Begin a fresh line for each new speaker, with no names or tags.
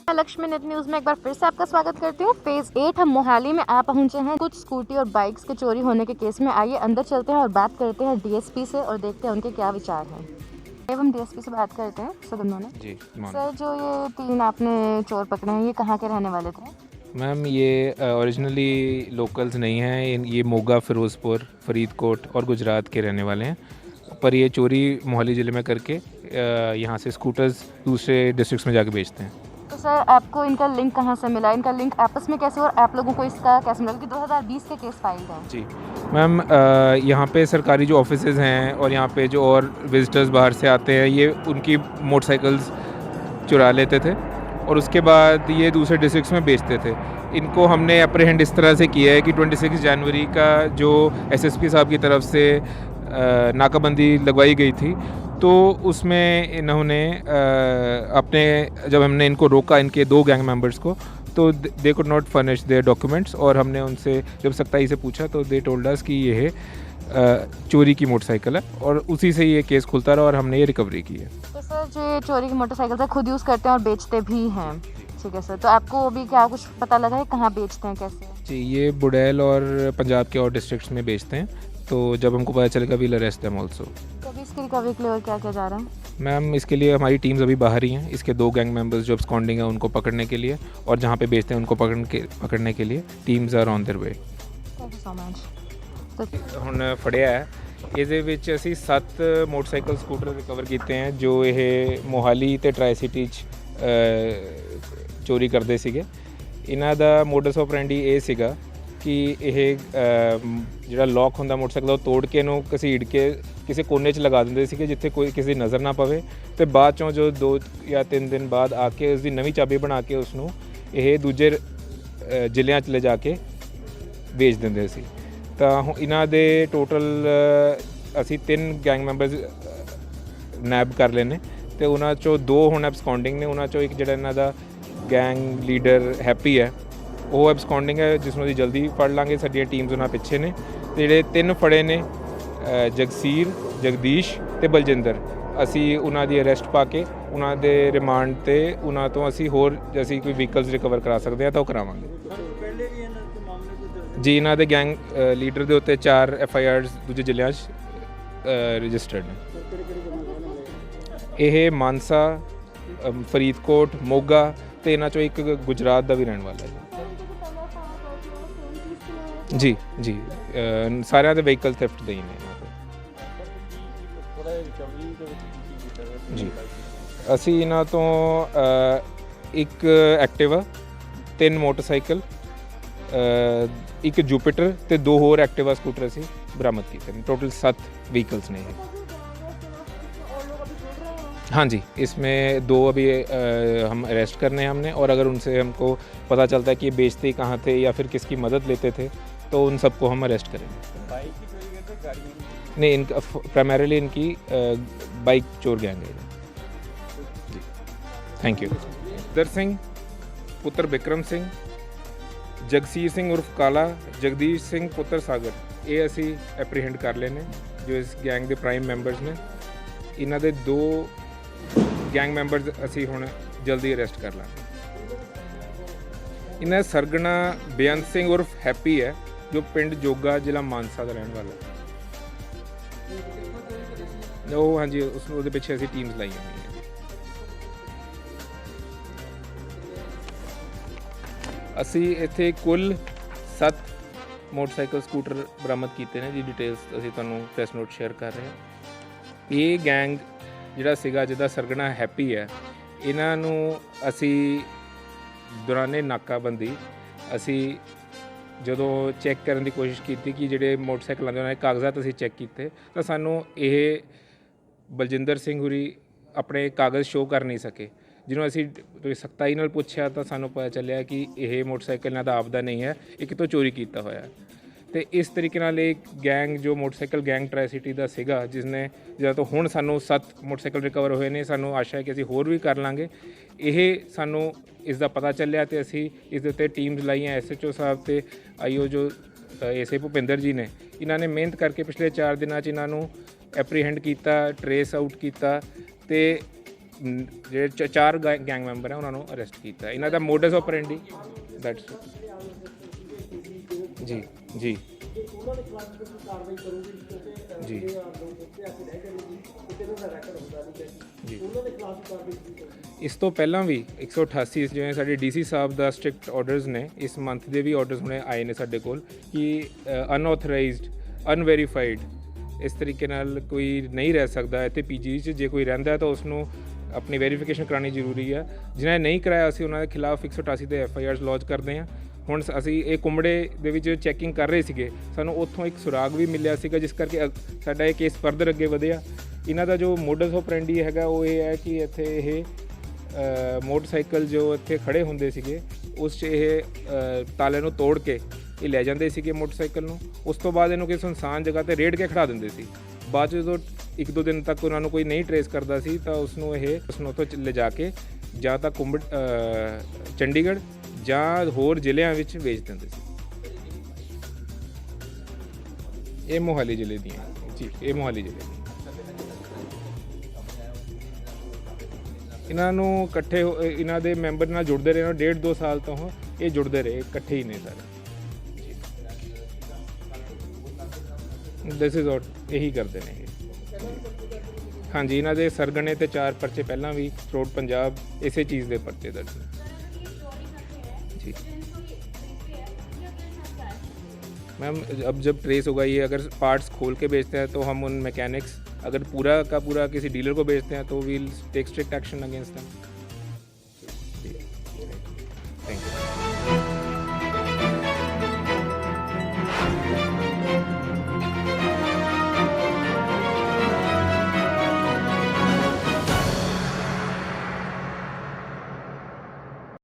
Lakshmi net news में एक बार फिर से आपका स्वागत करती हूँ। फेज 8 हम मोहाली में आ पहुंचे हैं कुछ स्कूटी और बाइक्स के चोरी होने के केस में। आइए अंदर चलते हैं और बात करते हैं डीएसपी से और देखते हैं उनके क्या विचार हैं। हम डीएसपी से बात करते हैं। सर उन्होंने
जी
सर जो ये 3 आपने चोर पकड़े हैं ये कहाँ के रहने वाले थे?
मैम, ये ओरिजिनली लोकल्स नहीं हैं। ये मोगा, फिरोज़पुर, फरीदकोट और गुजरात के रहने वाले हैं, पर ये चोरी मोहाली ज़िले में करके यहाँ से स्कूटर्स दूसरे डिस्ट्रिक्ट्स में जाके बेचते हैं।
तो सर आपको इनका लिंक कहाँ से मिला? इनका लिंक आपस में कैसे और आप लोगों को इसका कैसे मिला कि 2020 के केस फाइल है?
जी मैम, यहाँ पे सरकारी जो ऑफिसेज हैं और यहाँ पे जो और विजिटर्स बाहर से आते हैं, ये उनकी मोटरसाइकिल्स चुरा लेते थे और उसके बाद ये दूसरे डिस्ट्रिक्ट्स में बेचते थे। इनको हमने अप्रहेंड इस तरह से किया है कि 26 जनवरी का जो एसएसपी साहब की तरफ से नाकाबंदी लगवाई गई थी, तो उसमें इन्होंने जब हमने इनको रोका, इनके 2 गैंग मेंबर्स को, तो they could not furnish their documents और हमने उनसे जब सख्ताई से पूछा तो दे टोल्ड अस कि ये है चोरी की मोटरसाइकिल है और उसी से ये केस खुलता रहा और हमने ये रिकवरी की है।
तो सर जो ये चोरी की मोटरसाइकिल से खुद यूज़ करते हैं और बेचते भी हैं, ठीक है सर, तो आपको भी क्या कुछ पता लगा है कहाँ बेचते हैं, कैसे?
जी, ये बुड़ैल और पंजाब के और डिस्ट्रिक्ट्स में बेचते हैं, तो जब हमको पता चलेगा वील अरेस्ट देम ऑल्सो।
तो अभी इसकी रिकवरी के लिए और क्या क्या जा रहा है?
मैम, इसके लिए हमारी टीम्स अभी बाहर ही हैं। इसके 2 गैंग मेंबर्स जो अब्सकॉन्डिंग हैं उनको पकड़ने के लिए और जहाँ पे बेचते हैं उनको पकड़ने के लिए teams are on their way.
Thank you so much.
ਹੁਣ ਫੜਿਆ ਹੈ, ਇਹਦੇ ਵਿੱਚ ਅਸੀਂ 7 ਮੋਟਰਸਾਈਕਲ ਸਕੂਟਰ ਰਿਕਵਰ ਕੀਤੇ हैं जो ਇਹ ਮੋਹਾਲੀ ਤੇ ਟਰਾਈ ਸਿਟੀ 'ਚ ਚੋਰੀ ਕਰਦੇ ਸੀਗੇ। ਇਹਨਾਂ ਦਾ ਮੋਡਸ ਆਪਰੈਂਡੀ ਇਹ ਸੀਗਾ ਕਿ ਇਹ ਜਿਹੜਾ ਲੌਕ ਹੁੰਦਾ ਮੋਟਰਸਾਈਕਲ ਦਾ, ਉਹ ਤੋੜ ਕੇ ਇਹਨੂੰ ਘਸੀੜ ਕੇ ਕਿਸੇ ਕੋਨੇ 'ਚ ਲਗਾ ਦਿੰਦੇ ਸੀਗੇ ਜਿੱਥੇ ਕੋਈ ਕਿਸੇ ਦੀ ਨਜ਼ਰ ਨਾ ਪਵੇ, ਤੇ ਬਾਅਦ 'ਚੋਂ ਜੋ 2 ਜਾਂ 3 ਦਿਨ ਬਾਅਦ ਆ ਕੇ ਉਸ ਦੀ ਨਵੀਂ ਚਾਬੀ ਬਣਾ ਕੇ ਉਸ ਨੂੰ ਇਹ ਦੂਜੇ ਜ਼ਿਲ੍ਹਿਆਂ 'ਚ ਲਿਜਾ ਕੇ ਵੇਚ ਦਿੰਦੇ ਸੀ। ਤਾਂ ਇਹਨਾਂ ਦੇ ਟੋਟਲ ਅਸੀਂ 3 ਗੈਂਗ ਮੈਂਬਰਸ ਨੈਬ ਕਰ ਲਏ ਨੇ ਤੇ ਉਹਨਾਂ ਚੋਂ 2 ਹੁਣ ਐਬਸਕੌਂਡਿੰਗ ਨੇ। ਉਹਨਾਂ 'ਚੋਂ ਇੱਕ ਜਿਹੜਾ ਇਹਨਾਂ ਦਾ ਗੈਂਗ ਲੀਡਰ ਹੈਪੀ ਹੈ, ਉਹ ਐਬਸਕੌਂਡਿੰਗ ਹੈ, ਜਿਸ ਨੂੰ ਅਸੀਂ ਜਲਦੀ ਫੜ ਲਾਂਗੇ। ਸਾਡੀਆਂ ਟੀਮਸ ਉਹਨਾਂ ਪਿੱਛੇ ਨੇ। ਤੇ ਜਿਹੜੇ 3 ਫੜੇ ਨੇ, ਜਗਸੀਰ, ਜਗਦੀਸ਼ ਤੇ ਬਲਜਿੰਦਰ, ਅਸੀਂ ਉਹਨਾਂ ਦੀ ਅਰੈਸਟ ਪਾ ਕੇ ਉਹਨਾਂ ਦੇ ਰਿਮਾਂਡ ਤੇ ਉਹਨਾਂ ਤੋਂ ਅਸੀਂ ਹੋਰ ਅਸੀਂ ਕੋਈ ਵਹੀਕਲਸ ਰਿਕਵਰ ਕਰਾ ਸਕਦੇ ਹਾਂ ਤਾਂ ਉਹ ਕਰਾਵਾਂਗੇ। ਜੀ, ਇਹਨਾਂ ਦੇ ਗੈਂਗ ਲੀਡਰ ਦੇ ਉੱਤੇ 4 FIRs ਦੂਜੇ ਜ਼ਿਲ੍ਹਿਆਂ 'ਚ ਰਜਿਸਟਰਡ ਨੇ। ਇਹ ਮਾਨਸਾ, ਫਰੀਦਕੋਟ, ਮੋਗਾ ਤੇ ਇਹਨਾਂ 'ਚੋਂ ਇੱਕ ਗੁਜਰਾਤ ਦਾ ਵੀ ਰਹਿਣ ਵਾਲਾ ਹੈ। ਜੀ ਜੀ, ਸਾਰਿਆਂ ਦੇ ਵਹੀਕਲ ਥੈਫਟ ਦੇ ਹੀ ਨੇ ਇਹਨਾਂ ਤੋਂ। ਜੀ, ਅਸੀਂ ਇਹਨਾਂ ਤੋਂ ਇੱਕ ਐਕਟਿਵਾ, 3 ਮੋਟਰਸਾਈਕਲ, एक जुपिटर ਤੇ 2 ਹੋਰ एक्टिवा स्कूटर ਅਸੀਂ बरामद ਕੀਤੇ ਨੇ। टोटल 7 व्हीकल्स ने ये। हाँ जी, इसमें 2 अभी हम अरेस्ट करने हैं हमने, और अगर उनसे हमको पता चलता है कि ये बेचते कहाँ थे या फिर किसकी मदद लेते थे तो उन सबको हम अरेस्ट करेंगे। नहीं, इनका प्राइमरीली इनकी बाइक चोर गैंग है जी। Thank you. दर सिंह पुत्र बिक्रम सिंह, ਜਗਸੀਰ ਸਿੰਘ ਉਰਫ ਕਾਲਾ, ਜਗਦੀਸ਼ ਸਿੰਘ ਪੁੱਤਰ ਸਾਗਰ, ਇਹ ਅਸੀਂ ਐਪਰੀਹੈਂਡ ਕਰ ਲਏ ਨੇ ਜੋ ਇਸ ਗੈਂਗ ਦੇ ਪ੍ਰਾਈਮ ਮੈਂਬਰਸ ਨੇ। ਇਹਨਾਂ ਦੇ 2 ਗੈਂਗ ਮੈਂਬਰਸ ਅਸੀਂ ਹੁਣ ਜਲਦੀ ਅਰੈਸਟ ਕਰ ਲਾਂਗੇ। ਇਹਨਾਂ ਸਰਗਣਾ ਬੇਅੰਤ ਸਿੰਘ ਉਰਫ ਹੈਪੀ ਹੈ ਜੋ ਪਿੰਡ ਜੋਗਾ, ਜ਼ਿਲ੍ਹਾ ਮਾਨਸਾ ਦਾ ਰਹਿਣ ਵਾਲਾ ਹੈ। ਉਹ ਹਾਂਜੀ, ਉਹਦੇ ਪਿੱਛੇ ਅਸੀਂ ਟੀਮਸ ਲਾਈਆਂ ਹੋਈਆਂ। ਅਸੀਂ ਇੱਥੇ ਕੁੱਲ 7 ਮੋਟਰਸਾਈਕਲ ਸਕੂਟਰ ਬਰਾਮਦ ਕੀਤੇ ਨੇ, ਜੀ ਡਿਟੇਲਸ ਅਸੀਂ ਤੁਹਾਨੂੰ ਪ੍ਰੈਸ ਨੋਟ ਸ਼ੇਅਰ ਕਰ ਰਹੇ ਹਾਂ। ਇਹ ਗੈਂਗ ਜਿਹੜਾ ਸੀਗਾ, ਜਿਹਦਾ ਸਰਗਣਾ ਹੈਪੀ ਹੈ, ਇਹਨਾਂ ਨੂੰ ਅਸੀਂ ਦੌਰਾਨੇ ਨਾਕਾਬੰਦੀ ਅਸੀਂ ਜਦੋਂ ਚੈੱਕ ਕਰਨ ਦੀ ਕੋਸ਼ਿਸ਼ ਕੀਤੀ ਕਿ ਜਿਹੜੇ ਮੋਟਰਸਾਈਕਲਾਂ ਦੇ ਉਹਨਾਂ ਦੇ ਕਾਗਜ਼ਾਤ ਅਸੀਂ ਚੈੱਕ ਕੀਤੇ, ਤਾਂ ਸਾਨੂੰ ਇਹ ਬਲਜਿੰਦਰ ਸਿੰਘ ਹੁਰੀ ਆਪਣੇ ਕਾਗਜ਼ ਸ਼ੋਅ ਕਰ ਨਹੀਂ ਸਕੇ। ਜਿਹਨੂੰ ਅਸੀਂ ਸਖਤਾਈ ਨਾਲ ਪੁੱਛਿਆ ਤਾਂ ਸਾਨੂੰ ਪਤਾ ਚੱਲਿਆ ਕਿ ਇਹ ਮੋਟਰਸਾਈਕਲ ਇਹਨਾਂ ਦਾ ਆਪਦਾ ਨਹੀਂ ਹੈ, ਇਹ ਕਿਤੋਂ ਚੋਰੀ ਕੀਤਾ ਹੋਇਆ। ਅਤੇ ਇਸ ਤਰੀਕੇ ਨਾਲ ਇਹ ਗੈਂਗ ਜੋ ਮੋਟਰਸਾਈਕਲ ਗੈਂਗ ਟਰਾਈ ਸਿਟੀ ਦਾ ਸੀਗਾ, ਜਿਸਨੇ ਜਿਹਨਾਂ ਤੋਂ ਹੁਣ ਸਾਨੂੰ 7 ਮੋਟਰਸਾਈਕਲ ਰਿਕਵਰ ਹੋਏ ਨੇ, ਸਾਨੂੰ ਆਸ਼ਾ ਹੈ ਕਿ ਅਸੀਂ ਹੋਰ ਵੀ ਕਰ ਲਾਂਗੇ। ਇਹ ਸਾਨੂੰ ਇਸ ਦਾ ਪਤਾ ਚੱਲਿਆ ਅਤੇ ਅਸੀਂ ਇਸ ਦੇ ਉੱਤੇ ਟੀਮਸ ਲਾਈਆਂ। SHO ਸਾਹਿਬ ਅਤੇ IO ਜੋ SA ਭੁਪਿੰਦਰ ਜੀ ਨੇ, ਇਹਨਾਂ ਨੇ ਮਿਹਨਤ ਕਰਕੇ ਪਿਛਲੇ 4 ਦਿਨਾਂ 'ਚ ਇਹਨਾਂ ਨੂੰ ਐਪਰੀਹੈਂਡ ਕੀਤਾ, ਟਰੇਸ ਆਊਟ ਕੀਤਾ ਤੇ ਜਿਹੜੇ 4 ਗੈਂਗ ਮੈਂਬਰ ਹੈ ਉਹਨਾਂ ਨੂੰ ਅਰੈਸਟ ਕੀਤਾ। ਇਹਨਾਂ ਦਾ ਮੋਡਸ ਆਪਰੈਂਡੀ ਦੈਟਸ ਜੀ ਜੀ ਜੀ ਜੀ। ਇਸ ਤੋਂ ਪਹਿਲਾਂ ਵੀ 188 ਜਿਵੇਂ ਸਾਡੇ ਡੀਸੀ ਸਾਹਿਬ ਦਾ ਸਟ੍ਰਿਕਟ ਆਰਡਰਸ ਨੇ, ਇਸ ਮੰਥ ਦੇ ਵੀ ਆਰਡਰਸ ਹੁਣੇ ਆਏ ਨੇ ਸਾਡੇ ਕੋਲ ਕਿ ਅਨਆਥੋਰਾਈਜ਼ਡ ਅਨਵੈਰੀਫਾਈਡ ਇਸ ਤਰੀਕੇ ਨਾਲ ਕੋਈ ਨਹੀਂ ਰਹਿ ਸਕਦਾ ਇੱਥੇ ਪੀਜੀ 'ਚ। ਜੇ ਕੋਈ ਰਹਿੰਦਾ ਤਾਂ ਉਸ ਨੂੰ ਆਪਣੀ ਵੈਰੀਫਿਕੇਸ਼ਨ ਕਰਾਉਣੀ ਜ਼ਰੂਰੀ ਆ। ਜਿਨ੍ਹਾਂ ਨੇ ਨਹੀਂ ਕਰਾਇਆ ਅਸੀਂ ਉਹਨਾਂ ਦੇ ਖਿਲਾਫ 188 ਤੇ FIRs ਲੌਂਚ ਕਰਦੇ ਹਾਂ। ਹੁਣ ਅਸੀਂ ਇਹ ਕੁੰਬੜੇ ਦੇ ਵਿੱਚ ਚੈਕਿੰਗ ਕਰ ਰਹੇ ਸੀਗੇ, ਸਾਨੂੰ ਉੱਥੋਂ ਇੱਕ ਸੁਰਾਗ ਵੀ ਮਿਲਿਆ ਸੀਗਾ ਜਿਸ ਕਰਕੇ ਸਾਡਾ ਇਹ ਕੇਸ ਫਰਦਰ ਅੱਗੇ ਵਧਿਆ। ਇਹਨਾਂ ਦਾ ਜੋ ਮੋਡਸ ਆਪਰੈਂਡੀ ਹੈਗਾ ਉਹ ਇਹ ਹੈ ਕਿ ਇੱਥੇ ਇਹ ਮੋਟਰਸਾਈਕਲ ਜੋ ਇੱਥੇ ਖੜੇ ਹੁੰਦੇ ਸੀਗੇ ਉਸ 'ਚ ਇਹ ਤਾਲੇ ਨੂੰ ਤੋੜ ਕੇ ਇਹ ਲੈ ਜਾਂਦੇ ਸੀਗੇ ਮੋਟਰਸਾਈਕਲ ਨੂੰ। ਉਸ ਤੋਂ ਬਾਅਦ ਇਹਨੂੰ ਕਿਸੇ ਸੁਨਸਾਨ ਜਗ੍ਹਾ 'ਤੇ ਰੇੜ ਕੇ ਖੜਾ ਦਿੰਦੇ ਸੀ। ਬਾਅਦ 'ਚ ਜਦੋਂ 1-2 ਦਿਨ ਤੱਕ ਉਹਨਾਂ ਨੂੰ ਕੋਈ ਨਹੀਂ ਟਰੇਸ ਕਰਦਾ ਸੀ ਤਾਂ ਉਸਨੂੰ ਉੱਥੋਂ ਲਿਜਾ ਕੇ ਜਾਂ ਤਾਂ ਚੰਡੀਗੜ੍ਹ ਜਾਂ ਹੋਰ ਜ਼ਿਲ੍ਹਿਆਂ ਵਿੱਚ ਵੇਚ ਦਿੰਦੇ ਸੀ। ਇਹ ਮੋਹਾਲੀ ਜ਼ਿਲ੍ਹੇ ਦੀਆਂ ਜੀ, ਇਹ ਮੋਹਾਲੀ ਜ਼ਿਲ੍ਹੇ ਦੀਆਂ। ਇਹਨਾਂ ਨੂੰ ਇਕੱਠੇ ਇਹਨਾਂ ਦੇ ਮੈਂਬਰ ਨਾਲ ਜੁੜਦੇ ਰਹੇ 1.5-2 ਸਾਲ ਤੋਂ ਇਹ ਜੁੜਦੇ ਰਹੇ, ਇਕੱਠੇ ਹੀ ਨੇ ਸਾਰੇ। ਦਿਸ ਇਜ਼ ਵਾਟ ਇਹੀ ਕਰਦੇ ਨੇ ਇਹ। ਹਾਂਜੀ, ਇਹਨਾਂ ਦੇ ਸਰਗਣੇ ਤੇ 4 ਪਰਚੇ ਪਹਿਲਾਂ ਵੀ ਥਰੂਆਊਟ पंजाब ਇਸੇ ਚੀਜ਼ ਦੇ ਪਰਚੇ ਦਰਜ ਨੇ जी। मैम अब जब ट्रेस होगा ये, अगर पार्ट्स खोल के बेचते हैं तो हम उन मैकेनिक्स, अगर पूरा का पूरा किसी डीलर को बेचते हैं तो we'll take strict action against them. Thank you.